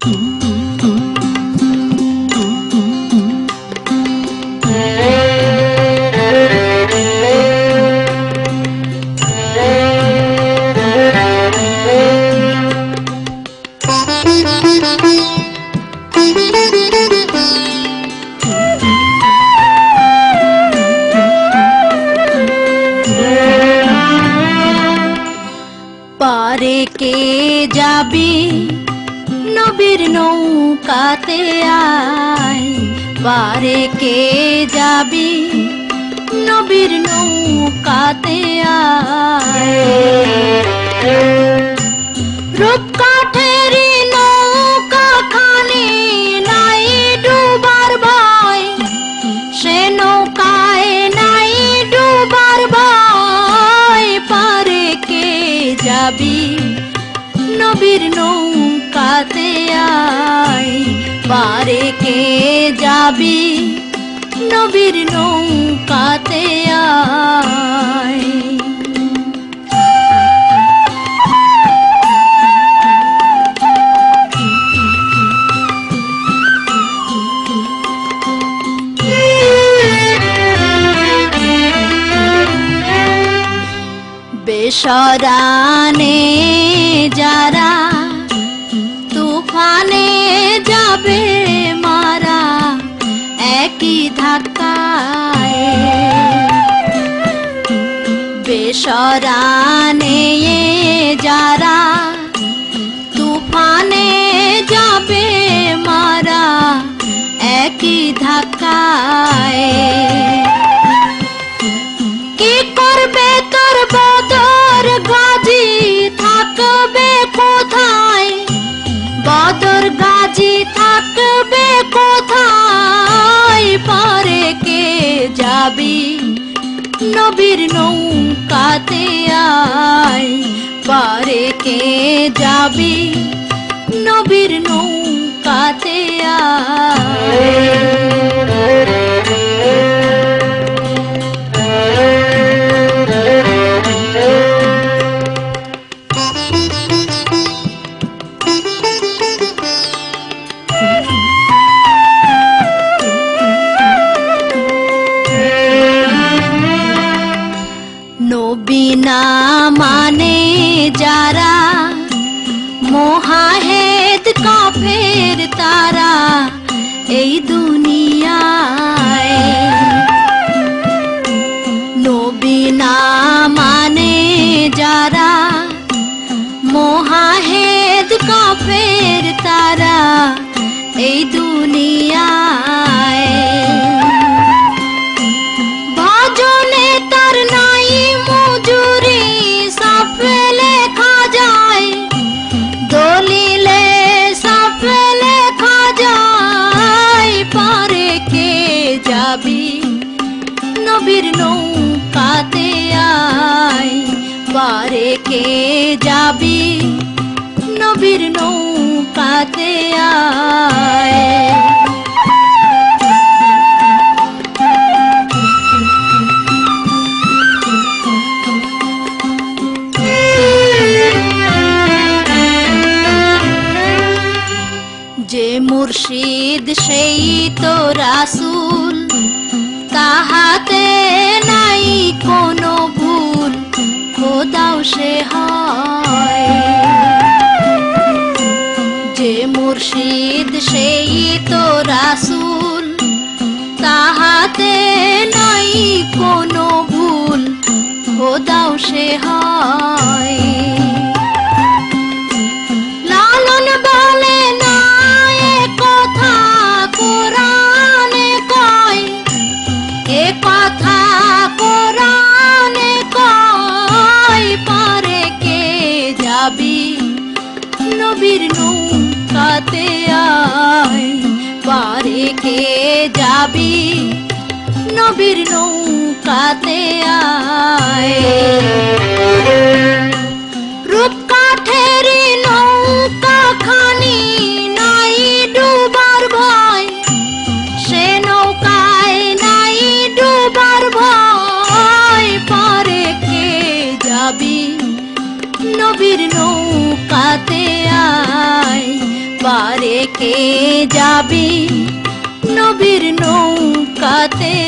পারে কে যাবি নবীর নৌকাতে আয়, পারে কে যাবি নবীর নৌকাতে আয়। রূপকাঠেরি নৌকা খানি নাই ডুবার ভয়, সে নৌকায় নাই ডুবার ভয়। পারে কে যাবি নবীর নৌকাতে আয়, পারে কে যাবি নবীর নৌকাতে আয়। বেসরানে যারা তুফানে যাবে মারা একই ধাক্কায়। বেসরানে যারা তুফানে যাবে মারা একই ধাক্কায়। কি করবে তোর বদর গাজী থাকবে কোথায়, বদর গাজী থাকবে কোথায়। পারে কে যাবি নবীর নৌকাতে আয়, পারে কে যাবি নবীর নৌকাতে আয়। নবী না মানে যারা মোহাহেদ কাফের তারা এই দুনিয়ায়। নবী না মানে যারা মোহাহেদ কাফের তারা এই দুনিয়ায়। ভজনে তার নাই মজুরি সাফে লেখা যায়, দলিলে সাফে লেখা যায়। পারে কে যাবি নবীর নৌকাতে আয়, পারে কে যাবি নবীর নৌকাতে আয়। যে মুর্শিদ সেই তো রাসূল, তাহাতে নাই কোনো ভুল, খোদাও সে হয়। যে মুর্শিদ সেই তো রাসূল, তাহাতে নাই কোনো ভুল, খোদাও সে হয়। লালন বলে না এ কথা কোরআনে কয়, এ কথা কোরআনে কয়। পারে কে যাবি নবীর নৌকাতে আয়, পারে কে যাবি নবীর নৌকাতে আয়। রূপকাঠেরি নৌকা খানি নাই ডুবার ভয়, সে নৌকায় নাই ডুবার ভয়। পারে কে যাবি নবীর নৌকাতে আয়, এবারে কে যাবি নবীর নৌকাতে